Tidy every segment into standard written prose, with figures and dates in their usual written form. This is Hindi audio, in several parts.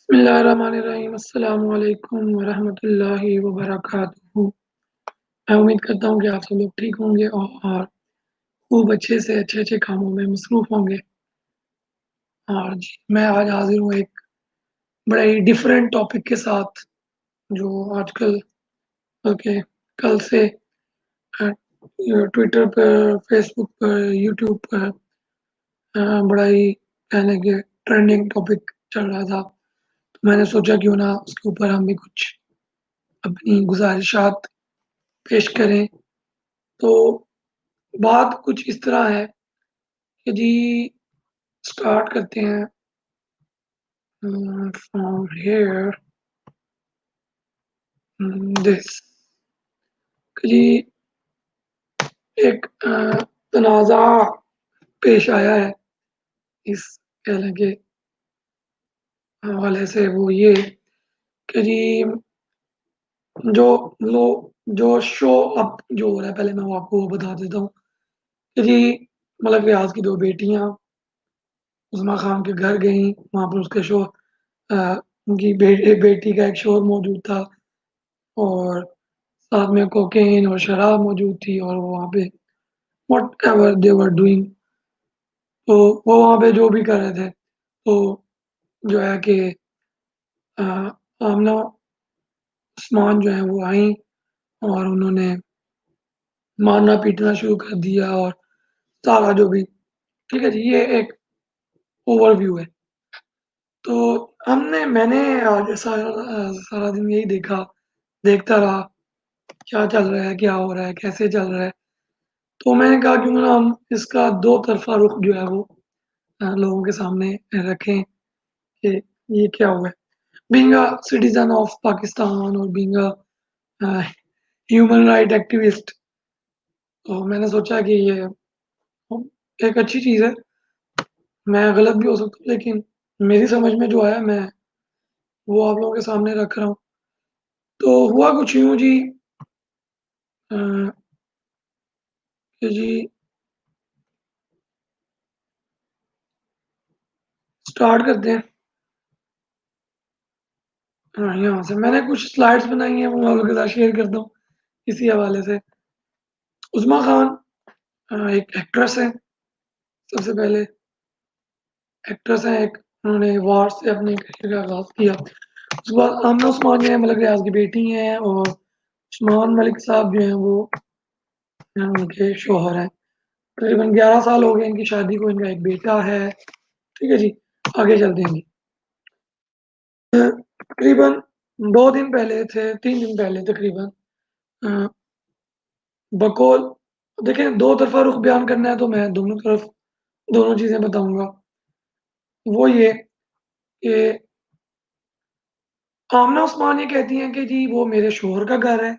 बिस्मिल्लाहिर्रहमानिर्रहीम। अस्सलामु अलैकुम वरहमतुल्लाहि वबरकातुहू। मैं उम्मीद करता हूँ कि आप सब लोग ठीक होंगे और खूब अच्छे से अच्छे-अच्छे कामों में मसरूफ़ होंगे। और जी, मैं आज हाज़िर हूँ एक बड़ा ही डिफरेंट टॉपिक के साथ जो आजकल बल्कि कल से अ, ट्विटर पर, फ़ेसबुक पर, यूट्यूब पर बड़ा ही कह लें कि ट्रेंडिंग टॉपिक चल रहा था। तो मैंने सोचा क्यों ना उसके ऊपर हम भी कुछ अपनी गुज़ारिशात पेश करें। तो बात कुछ इस तरह है कि जी स्टार्ट करते हैं फ्रॉम हियर दिस कि जी एक तनाज़ा पेश आया है इस कह लें कि हवाले से वो ये कि जी जो लो जो शो अप जो हो रहा है पहले मैं वो आपको बता देता हूँ कि जी मलक रियाज़ की 2 बेटियाँ उस्मा खान के घर गईं, वहाँ पर उसके अ, उनकी बेटी का एक शोर मौजूद था और साथ में कोकेन और शराब मौजूद थी और वो वहाँ पे व्हाटएवर दे वर डूइंग तो वो वहाँ पे जो भी कर रहे थे, तो जो है कि अ, आमना उस्मान जो है वो आईं और उन्होंने मारना-पीटना शुरू कर दिया और सारा जो भी ठीक है जी, ये एक ओवरव्यू है। तो मैंने आज सारा दिन यही देखता रहा, क्या चल रहा है, क्या हो रहा है, कैसे चल रहा है। तो मैंने कहा क्यों ना हम इसका दो तरफ़ा रुख जो है वो लोगों के सामने रखें कि ये क्या हुआ है। Being a citizen of Pakistan और being a a, human right activist तो मैंने सोचा कि ये एक अच्छी चीज़ है। मैं गलत भी हो सकता हूँ लेकिन मेरी समझ में जो आया मैं वो आप लोगों के सामने रख रहा हूँ। तो हुआ कुछ यूँ जी अ, कि जी स्टार्ट करते हैं। हाँ, यहाँ से मैंने कुछ स्लाइड्स बनाई हैं वो आप लोगों के साथ शेयर करता हूँ इसी हवाले से। उस्मा खान एक एक्ट्रेस हैं सबसे पहले, एक्ट्रेस हैं एक, उन्होंने वॉर से अपने करियर का आगाज़ किया। उसके बाद आमना उस्मान जो है मलिक रियाज़ की बेटी हैं और उस्मान मलिक साहब जो हैं वो उनके शौहर हैं। तकरीबन 11 साल हो गए इनकी शादी को, इनका एक बेटा है। ठीक है जी, आगे चलते हैं जी। तकरीबन 2 दिन पहले थे, 3 दिन पहले तकरीबन अ, बकौल देखें 2 तरफ़ा रुख बयान करना है तो मैं दोनों तरफ दोनों चीज़ें बताऊँगा। वो ये कि आमना उस्मान ये कहती हैं कि जी वो मेरे शौहर का घर है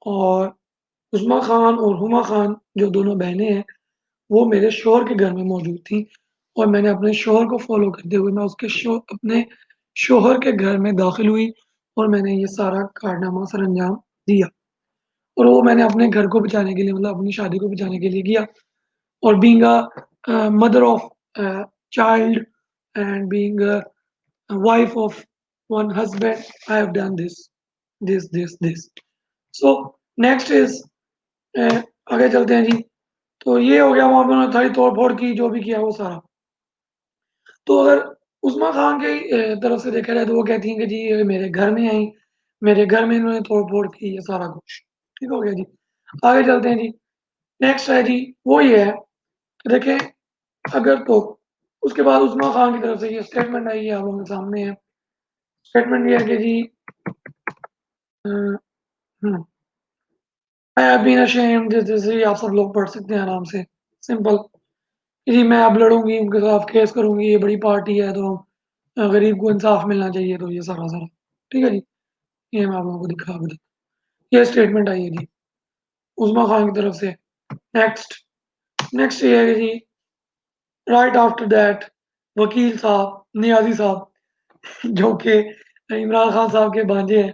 और उस्मा खान और हुमा खान जो दोनों बहनें हैं, वो मेरे शौहर के घर में मौजूद थीं और मैंने अपने शौहर को फ़ॉलो करते हुए मैं उसके अपने शौहर के घर में दाख़िल हुई और मैंने ये सारा कारनामा सरअंजाम दिया और वो मैंने अपने घर को बचाने के लिए मतलब अपनी शादी को बचाने के लिए किया और being mother of child and being wife of one husband, I have done this. So next is आगे चलते हैं जी। तो ये हो गया वहाँ पे उन्होंने सारी तोड़-फोड़ की, जो भी किया वो सारा। तो अगर उस्मा खान की तरफ से देखा जाए तो वो कहती हैं कि जी ये मेरे घर में आईं, मेरे घर में इन्होंने तोड़-फोड़ की, ये सारा कुछ। ठीक हो गया जी। आगे चलते हैं जी। नेक्स्ट है जी, वो ये है कि देखें अगर तो उसके बाद उस्मा खान की तरफ से ये स्टेटमेंट आई है आप लोगों के सामने है। स्टेटमेंट ये है कि जी अ, हुँ। आई हैव बीन अशेम्ड जैसे आप सब लोग पढ़ सकते हैं आराम से, सिंपल। जी मैं अब लड़ूँगी, उनके खिलाफ केस करूँगी, ये बड़ी पार्टी है तो गरीब को इंसाफ मिलना चाहिए तो ये सारा-सारा। ठीक है जी? ये मैं आप लोगों को दिखा भी देता ये स्टेटमेंट आई है जी, उस्मा खान की तरफ से। नेक्स्ट, नेक्स्ट ये है कि जी राइट आफ्टर दैट वकील साहब, नियाज़ी साहब जो कि इमरान खान साहब के भांजे हैं,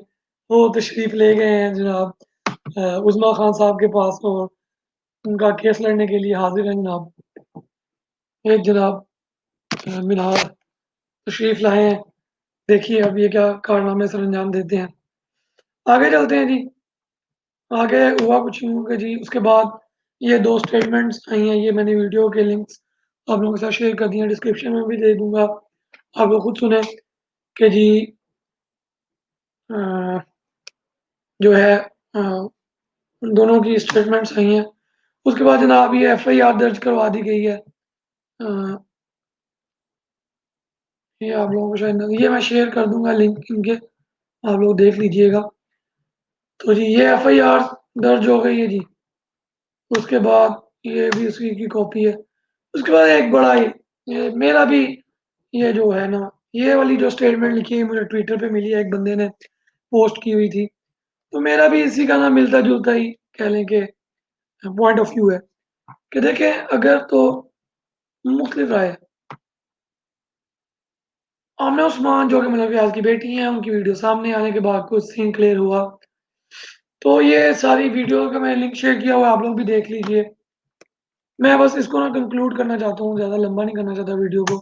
वो तशरीफ़ ले गए हैं जनाब उस्मा खान साहब के पास और उनका केस लड़ने के लिए हाज़िर हैं जनाब। एक जनाब मिनहाज तशरीफ़ लाए हैं देखिए अब ये क्या कारनामे सरअंजाम देते हैं। आगे चलते हैं जी, आगे हुआ कुछ यूँ कि जी उसके बाद ये 2 स्टेटमेंट्स आई हैं, ये मैंने वीडियो के लिंक्स आप लोगों के साथ शेयर कर दिए हैं, डिस्क्रिप्शन में भी दे दूँगा। आप लोग खुद सुनें कि जी अ, जो है दोनों की स्टेटमेंट्स आई हैं। उसके बाद जनाब ये एफआईआर दर्ज करवा दी गई है। ये आप लोगों को शायद ये मैं शेयर कर दूँगा लिंक इनके, आप लोग देख लीजिएगा। तो जी ये एफआईआर दर्ज हो गई है जी। उसके बाद ये भी उसी की कॉपी है। उसके बाद एक बड़ा ही ये मेरा भी ये जो है ना, ये वाली जो स्टेटमेंट लिखी है मुझे ट्विटर पे मिली है, एक बंदे ने पोस्ट की हुई थी। तो मेरा भी इसी का ना मिलता-जुलता ही कह लें कि पॉइंट ऑफ व्यू है कि देखें अगर तो मुख्तलिफ राय है। आमना उस्मान जो कि मतलब व्यास की बेटी हैं, उनकी वीडियो सामने आने के बाद कुछ सीन क्लियर हुआ। तो ये सारी वीडियो का मैंने लिंक शेयर किया हुआ है, आप लोग भी देख लीजिए। मैं बस इसको ना कंक्लूड करना चाहता हूँ, ज़्यादा लंबा नहीं करना चाहता वीडियो को।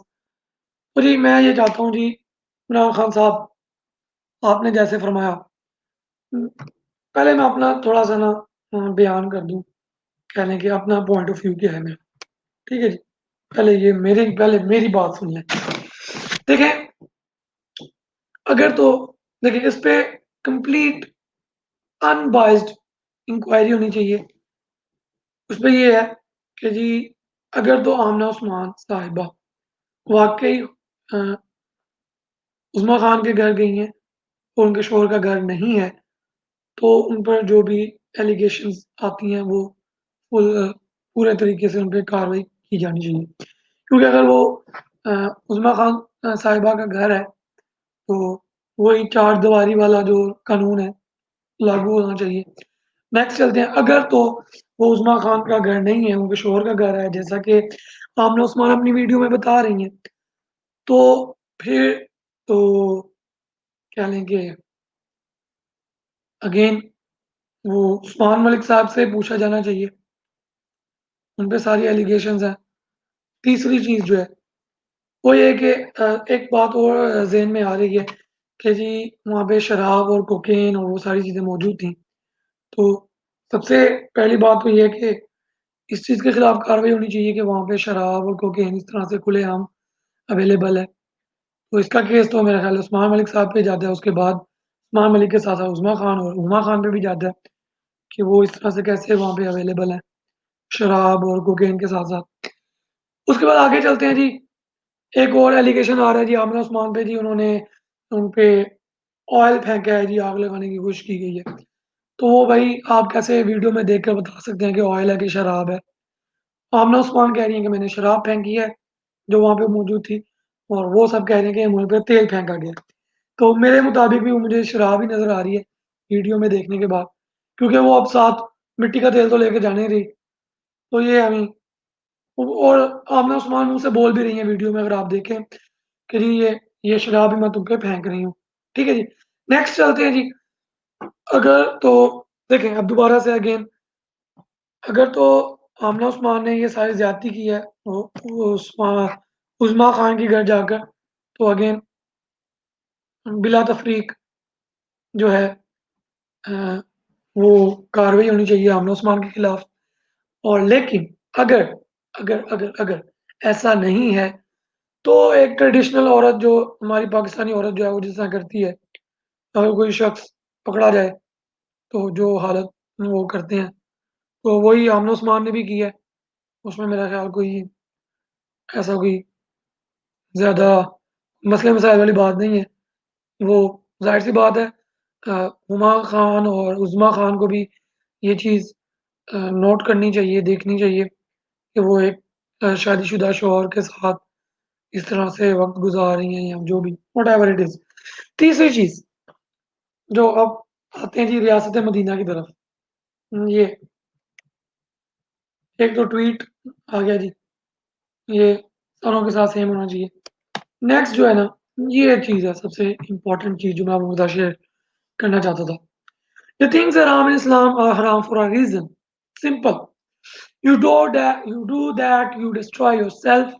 तो जी मैं ये चाहता हूँ जी, इमरान खान साहब आपने जैसे फरमाया पहले मैं अपना थोड़ा-सा ना बयान कर दूँ, कह लें कि अपना पॉइंट ऑफ व्यू क्या है मेरा, ठीक है जी? पहले मेरी बात सुन लें। देखें, अगर तो देखिए इस पे कंप्लीट अनबायस्ड इंक्वायरी होनी चाहिए। उसमें ये है कि जी अगर तो आमना उस्मान साहिबा वाक़ई उज़मा खान के घर गई हैं और उनके शौहर का घर नहीं है, तो उन पर जो भी एलिगेशंस आती हैं वो पूरे तरीके से उन पे कार्रवाई की जानी चाहिए। क्योंकि अगर वो अ, उज़मा खान साहिबा का घर है, तो वही चार दीवारी वाला जो कानून है, लागू होना चाहिए। नेक्स्ट चलते हैं, अगर तो वो उज़मा खान का घर नहीं है, उनके शौहर का घर है, जैसा कि आमना उस्मान अपनी वीडियो में बता रही हैं, तो फिर तो क्या लें कि अगेन वो उस्मान मलिक साहब से पूछा जाना चाहिए, उन पे सारी एलिगेशंस हैं। तीसरी चीज़ जो है, वो ये है कि एक बात और ज़हन में आ रही है कि जी वहाँ पे शराब और कोकेन और वो सारी चीज़ें मौजूद थी। तो सबसे पहली बात तो ये है कि इस चीज़ के खिलाफ कार्रवाई होनी चाहिए कि वहाँ पे शराब और कोकेन इस तरह से खुलेआम अवेलेबल है। तो इसका केस तो मेरा ख़्याल है उस्मान मलिक साहब पे जाता है, उसके बाद उस्मान मलिक के साथ-साथ उज़मा खान और हुमा खान पे भी जाता है कि वो इस तरह से कैसे वहाँ पे अवेलेबल है, शराब और कोकेन के साथ-साथ। उसके बाद आगे चलते हैं जी, एक और एलिगेशन आ रहा है जी आमिर उस्मान पे जी उन्होंने उन पे ऑयल फेंका है जी, आग लगाने की कोशिश की गई है। तो वो भाई आप कैसे वीडियो में देखकर बता सकते हैं कि ऑयल है कि शराब है? आमना उस्मान कह रही हैं कि मैंने शराब फेंकी है, जो वहाँ पे मौजूद थी और वो सब कह रहे हैं कि मुँह पे तेल फेंका गया। तो मेरे मुताबिक भी वो मुझे शराब ही नज़र आ रही है, वीडियो में देखने के बाद। क्योंकि वो अब साथ मिट्टी का तेल तो लेके जा नहीं रही। तो ये हमें और आमना उस्मान मुँह से बोल भी रही हैं वीडियो में अगर आप देखें कि जी ये शराब ही मैं तुम पे फेंक रही हूँ। ठीक है जी। नेक्स्ट चलते हैं जी, अगर तो देखें अब दोबारा से अगेन अगर तो आमना उस्मान ने ये सारी ज़्यादती की है, वो उस्मा खान के घर जाकर, तो अगेन बिला तफ़रीक जो है अ, वो कार्रवाई होनी चाहिए आमना उस्मान के खिलाफ। और लेकिन अगर अगर ऐसा नहीं है, तो एक ट्रेडिशनल औरत जो हमारी पाकिस्तानी औरत जो है वो जिस तरह करती है, अगर कोई शख्स पकड़ा जाए, तो जो हालत वो करते हैं, तो वही आमना उस्मान ने भी की है। उसमें मेरा ख़्याल कोई ऐसा कोई ज़्यादा मसले-मसाइल वाली बात नहीं है। वो ज़ाहिर-सी बात है हुमा खान और उज़मा खान को भी ये चीज़ नोट करनी चाहिए, देखनी चाहिए कि वो एक शादीशुदा शौहर के साथ इस तरह से वक़्त गुज़ार रही हैं या जो भी व्हाटएवर इट इज़। तीसरी चीज़ जो अब आते हैं जी रियासत मदीना की तरफ। ये एक तो ट्वीट आ गया जी, ये दोनों के साथ सेम होना चाहिए। नेक्स्ट जो है ना, ये चीज़ है सबसे इम्पोर्टेंट चीज़ जो मैं आपके साथ शेयर करना चाहता था। The things haram in Islam are haram for a reason. Simple. You do that, you destroy yourself,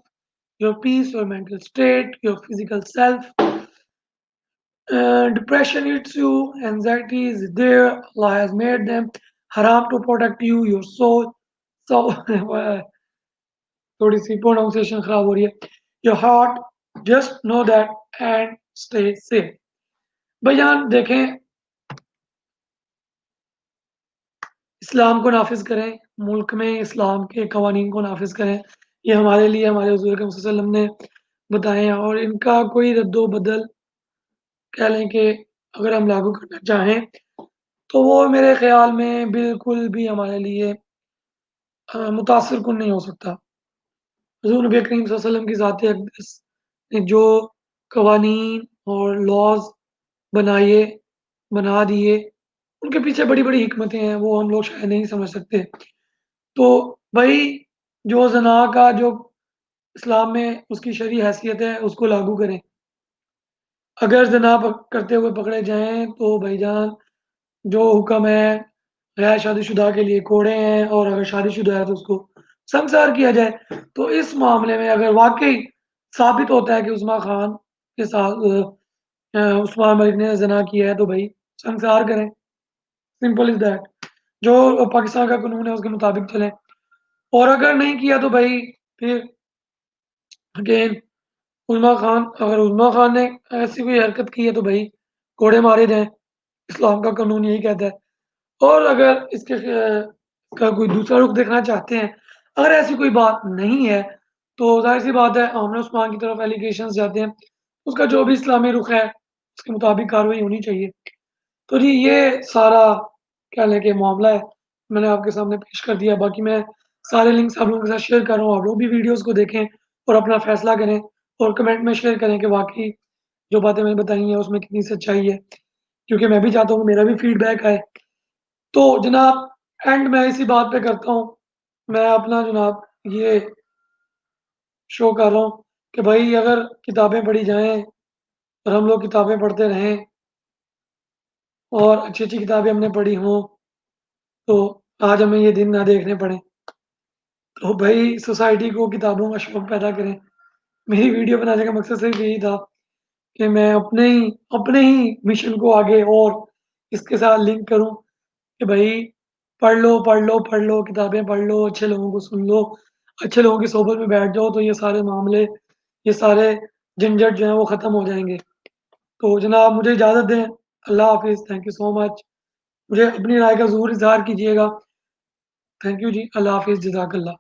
your peace, your mental state, your physical self. Depression hits you, anxiety is there, Allah has made them haram to protect you, your soul. So थोड़ी सी प्रोनाउंसिएशन खराब हो रही है। Your heart, just know that and stay safe. भाईजान देखें, इस्लाम को नाफ़िज़ करें, मुल्क में इस्लाम के कवानीन को नाफ़िज़ करें। ये हमारे लिए हमारे हुज़ूर अकरम सल्लल्लाहु अलैहि वसल्लम ने बताए हैं और इनका कोई रद्दो-बदल कह लें कि अगर हम लागू करना चाहें, तो वो मेरे ख़्याल में बिल्कुल भी हमारे लिए मुतासिर कुन नहीं हो सकता। हुज़ूर नबी करीम सल्लल्लाहु अलैहि वसल्लम की ज़ात अक़दस ने जो कवानीन और लॉज़ बनाए, बना दिए, उनके पीछे बड़ी-बड़ी हिकमतें हैं, वो हम लोग शायद नहीं समझ सकते। तो भई जो ज़ना का जो इस्लाम में उसकी शरई हैसियत है, उसको लागू करें। अगर ज़ना करते हुए पकड़े जाएँ, तो भाईजान जो हुक्म है, गैर शादीशुदा के लिए कोड़े हैं और अगर शादीशुदा है तो उसको संगसार किया जाए। तो इस मामले में अगर वाक़ई साबित होता है कि उस्मा खान के साथ उस्मान मलिक ने ज़िना किया है तो भई संगसार करें, सिंपल इज़ दैट। जो पाकिस्तान का कानून है उसके मुताबिक चलें और अगर नहीं किया तो भई फिर अगेन उज़मा खान ने ऐसी कोई हरकत की है तो भई कोड़े मारे जाएँ, इस्लाम का कानून यही कहता है। और अगर इसके का कोई दूसरा रुख देखना चाहते हैं, अगर ऐसी कोई बात नहीं है, तो ज़ाहिर-सी बात है आमना उस्मान की तरफ एलिगेशंस जाते हैं। उसका जो भी इस्लामी रुख है, उसके मुताबिक कार्रवाई होनी चाहिए। तो जी ये सारा क्या लें कि मामला है, मैंने आपके सामने पेश कर दिया। बाकी मैं सारे लिंक्स आप लोगों के साथ शेयर कर रहा हूँ, आप लोग भी वीडियोज़ को देखें और अपना फैसला करें और कमेंट में शेयर करें कि वाक़ई जो बातें मैंने बताई हैं उसमें कितनी सच्चाई है। क्योंकि मैं भी चाहता हूँ मेरा भी फीडबैक आए। तो जनाब एंड मैं इसी बात पे करता हूँ, मैं अपना जनाब ये शो कर रहा हूँ कि भाई अगर किताबें पढ़ी जाएँ और हम लोग किताबें पढ़ते रहें और अच्छी-अच्छी किताबें हमने पढ़ी हों, तो आज हमें ये दिन ना देखने पड़ें। तो भई सोसाइटी को किताबों का शौक पैदा करें। मेरी वीडियो बनाने का मकसद सिर्फ़ यही था कि मैं अपने ही मिशन को आगे और इसके साथ लिंक करूँ कि भई पढ़ लो, पढ़ लो, किताबें पढ़ लो, अच्छे लोगों को सुन लो, अच्छे लोगों की सोहबत में बैठ जाओ तो ये सारे मामले, ये सारे झंझट जो हैं वो ख़त्म हो जाएँगे। तो जनाब मुझे इजाज़त दें। अल्लाह हाफ़िज़, थैंक यू सो मच। मुझे अपनी राय का ज़रूर इज़हार कीजिएगा। थैंक यू जी, अल्लाह हाफ़िज़, जज़ाकल्लाह।